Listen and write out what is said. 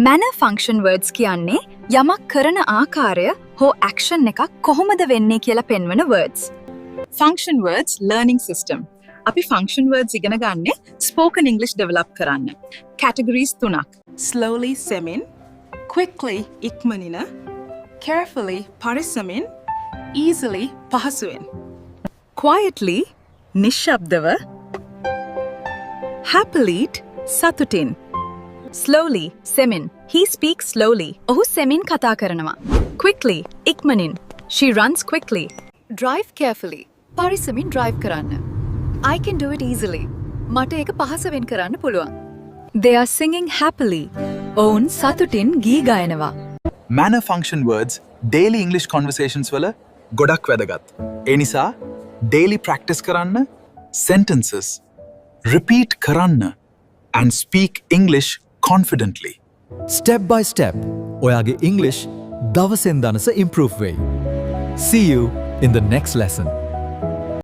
manner function words කියන්නේ යමක් කරන ආකාරය හෝ action එකක් කොහොමද වෙන්නේ කියලා පෙන්වන words. Function words learning system. අපි function words ඉගෙන ගන්නේ spoken English develop කරන්න. Categories 3ක්. Slowly සෙමින්, quickly ඉක්මනින, carefully පරිස්සමින්, easily පහසුවෙන්. Quietly නිශ්ශබ්දව, happily සතුටින්. slowly සෙමින් he speaks slowly ඔහු සෙමින් කතා කරනවා. quickly ඉක්මනින් she runs quickly. drive carefully පරිස්සමින් drive කරන්න. I can do it easily මට ඒක පහසුවෙන් කරන්න පුළුවන්. they are singing happily ඔවුන් සතුටින් ගී ගයනවා. manner function words daily English conversations වල ගොඩක් වැදගත්. ඒ නිසා daily practice කරන්න, sentences repeat කරන්න and speak English confidently. Step by step, ඔයාගේ English දවසෙන් දවස improve වෙයි. See you in the next lesson.